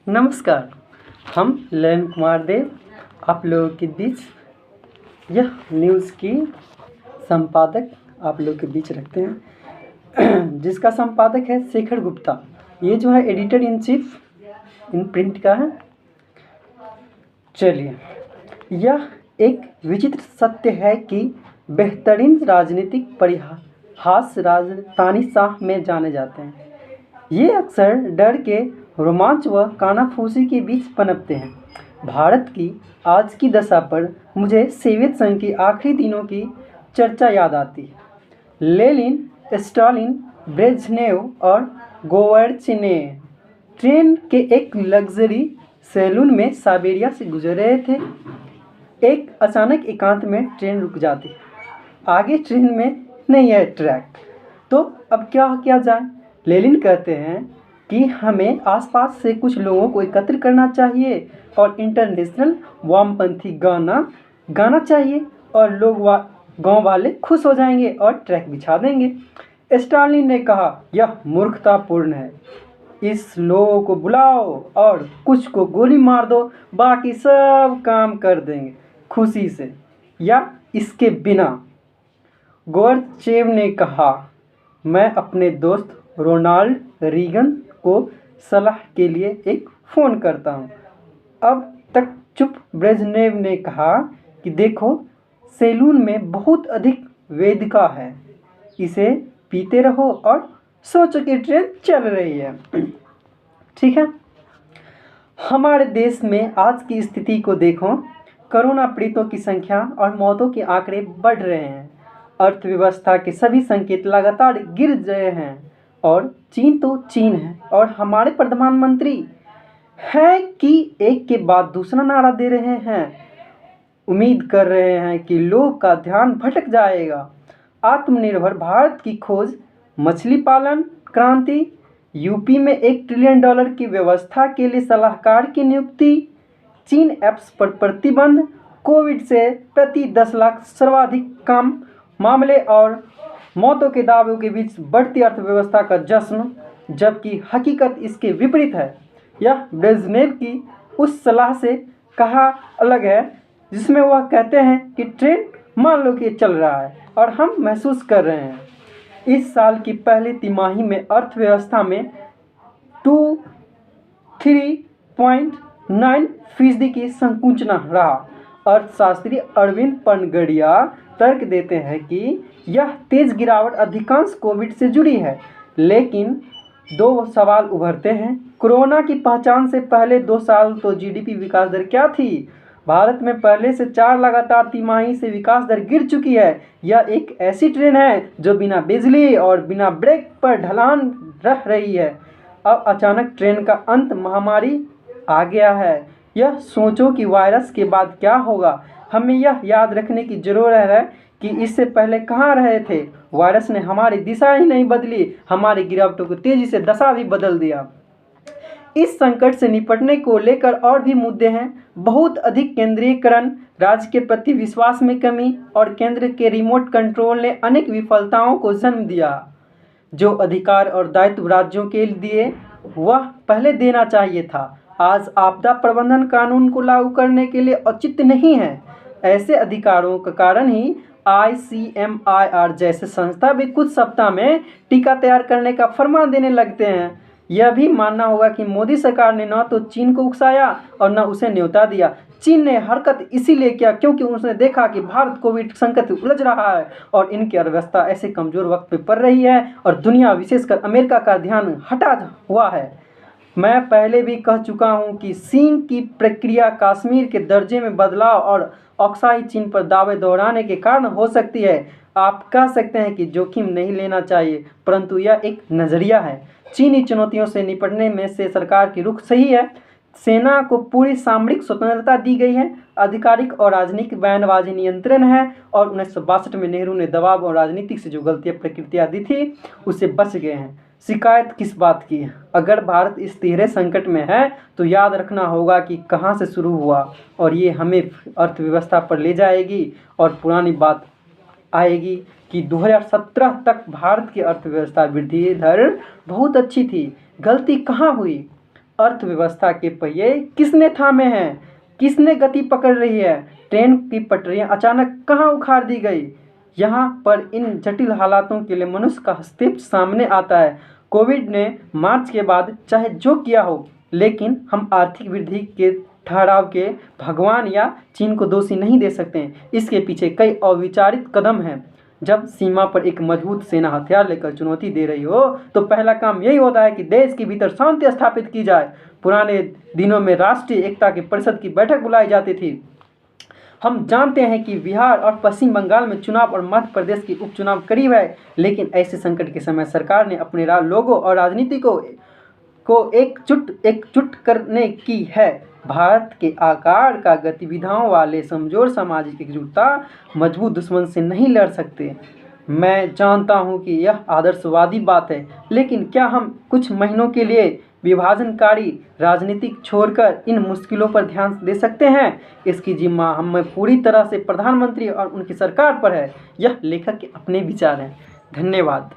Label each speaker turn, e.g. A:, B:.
A: नमस्कार। हम ललन कुमार देव आप लोगों के बीच यह न्यूज़ की संपादक आप लोग के बीच रखते हैं जिसका संपादक है शेखर गुप्ता। ये जो है editor in chief in print का है। चलिए, यह एक विचित्र सत्य है कि बेहतरीन राजनीतिक परिहास तानाशाह में जाने जाते हैं। ये अक्सर डर के रोमांच व कानाफूसी के बीच पनपते हैं। भारत की आज की दशा पर मुझे सोवियत संघ के आखिरी दिनों की चर्चा याद आती है। लेनिन, स्टालिन, ब्रेजनेव और गोवर्चनेव ट्रेन के एक लग्जरी सैलून में साइबेरिया से गुजर रहे थे। एक अचानक एकांत में ट्रेन रुक जाती। आगे ट्रेन में नहीं है ट्रैक, तो अब क्या किया जाए? लेनिन कहते हैं कि हमें आसपास से कुछ लोगों को एकत्र करना चाहिए और इंटरनेशनल वामपंथी गाना चाहिए और लोग गांव वाले खुश हो जाएंगे और ट्रैक बिछा देंगे। स्टालिन ने कहा, यह मूर्खतापूर्ण है। इस लोगों को बुलाओ और कुछ को गोली मार दो, बाकी सब काम कर देंगे खुशी से या इसके बिना। गोर्बचेव ने कहा, मैं अपने दोस्त रोनाल्ड रीगन को सलाह के लिए एक फ़ोन करता हूँ। अब तक चुप ब्रेजनेव ने कहा कि देखो, सैलून में बहुत अधिक वेदिका है, इसे पीते रहो और सोचो कि ट्रेन चल रही है। ठीक है। हमारे देश में आज की स्थिति को देखो। कोरोना पीड़ितों की संख्या और मौतों के आंकड़े बढ़ रहे हैं। अर्थव्यवस्था के सभी संकेत लगातार गिर रहे हैं और चीन तो चीन है और हमारे प्रधानमंत्री है कि एक के बाद दूसरा नारा दे रहे हैं। उम्मीद कर रहे हैं कि लोग का ध्यान भटक जाएगा। आत्मनिर्भर भारत की खोज, मछली पालन क्रांति, यूपी में $1 ट्रिलियन की व्यवस्था के लिए सलाहकार की नियुक्ति, चीन ऐप्स पर प्रतिबंध, कोविड से प्रति 10 लाख सर्वाधिक कम मामले और मौतों के दावों के बीच बढ़ती अर्थव्यवस्था का जश्न, जबकि हकीकत इसके विपरीत है। यह ब्रेजनेव की उस सलाह से कहा अलग है जिसमें वह कहते हैं कि ट्रेन मान लो कि चल रहा है और हम महसूस कर रहे हैं। इस साल की पहली तिमाही में अर्थव्यवस्था में 3.9% की संकुचन रहा। अर्थशास्त्री अरविंद पनगड़िया तर्क देते हैं कि यह तेज गिरावट अधिकांश कोविड से जुड़ी है, लेकिन दो सवाल उभरते हैं। कोरोना की पहचान से पहले 2 साल तो जीडीपी विकास दर क्या थी? भारत में पहले से 4 लगातार तिमाही से विकास दर गिर चुकी है। यह एक ऐसी ट्रेन है जो बिना बिजली और बिना ब्रेक पर ढलान रह रही है। अब अचानक ट्रेन का अंत महामारी आ गया है। यह सोचो कि वायरस के बाद क्या होगा। हमें यह याद रखने की ज़रूरत है कि इससे पहले कहाँ रहे थे। वायरस ने हमारी दिशा ही नहीं बदली, हमारी गिरावटों को तेज़ी से दशा भी बदल दिया। इस संकट से निपटने को लेकर और भी मुद्दे हैं। बहुत अधिक केंद्रीयकरण, राज्य के प्रति विश्वास में कमी और केंद्र के रिमोट कंट्रोल ने अनेक विफलताओं को जन्म दिया। जो अधिकार और दायित्व राज्यों के लिए वह पहले देना चाहिए था, आज आपदा प्रबंधन कानून को लागू करने के लिए औचित्य नहीं है। ऐसे अधिकारों के कारण ही ICMR जैसे संस्था भी कुछ सप्ताह में टीका तैयार करने का फरमान देने लगते हैं। यह भी मानना होगा कि मोदी सरकार ने न तो चीन को उकसाया और न उसे न्योता दिया। चीन ने हरकत इसीलिए किया क्योंकि उसने देखा कि भारत कोविड संकट में उलझ रहा है और इनकी अर्थव्यवस्था ऐसे कमज़ोर वक्त पे पड़ रही है और दुनिया विशेषकर अमेरिका का ध्यान हटा हुआ है। मैं पहले भी कह चुका हूं कि सिंह की प्रक्रिया कश्मीर के दर्जे में बदलाव और ऑक्साई चीन पर दावे दोहराने के कारण हो सकती है। आप कह सकते हैं कि जोखिम नहीं लेना चाहिए, परंतु यह एक नज़रिया है। चीनी चुनौतियों से निपटने में से सरकार की रुख सही है। सेना को पूरी सामरिक स्वतंत्रता दी गई है। आधिकारिक और राजनीतिक बयानबाजी नियंत्रण है और 1962 में नेहरू ने दबाव और राजनीतिक से जो गलतियां प्रकृतियाँ दी थी उससे बच गए हैं। शिकायत किस बात की? अगर भारत इस तिहरे संकट में है तो याद रखना होगा कि कहाँ से शुरू हुआ और ये हमें अर्थव्यवस्था पर ले जाएगी। और पुरानी बात आएगी कि 2017 तक भारत की अर्थव्यवस्था वृद्धि दर बहुत अच्छी थी। गलती कहाँ हुई? अर्थव्यवस्था के पहिए किसने थामे हैं? किसने गति पकड़ रही है? ट्रेन की पटरियां अचानक कहाँ उखाड़ दी गई? यहाँ पर इन जटिल हालातों के लिए मनुष्य का हस्तक्षेप सामने आता है। कोविड ने मार्च के बाद चाहे जो किया हो, लेकिन हम आर्थिक वृद्धि के ठहराव के भगवान या चीन को दोषी नहीं दे सकते हैं। इसके पीछे कई अविचारित कदम हैं। जब सीमा पर एक मजबूत सेना हथियार लेकर चुनौती दे रही हो, तो पहला काम यही होता है कि देश के भीतर शांति स्थापित की जाए। पुराने दिनों में राष्ट्रीय एकता की परिषद की बैठक बुलाई जाती थी। हम जानते हैं कि बिहार और पश्चिम बंगाल में चुनाव और मध्य प्रदेश की उपचुनाव करीब है, लेकिन ऐसे संकट के समय सरकार ने अपने लोगों और राजनीति को एकजुट करने की है। भारत के आकार का गतिविधियों वाले कमजोर सामाजिक एकजुटता मजबूत दुश्मन से नहीं लड़ सकते। मैं जानता हूं कि यह आदर्शवादी बात है, लेकिन क्या हम कुछ महीनों के लिए विभाजनकारी राजनीति छोड़कर इन मुश्किलों पर ध्यान दे सकते हैं? इसकी जिम्मा हमें पूरी तरह से प्रधानमंत्री और उनकी सरकार पर है। यह लेखक के अपने विचार हैं। धन्यवाद।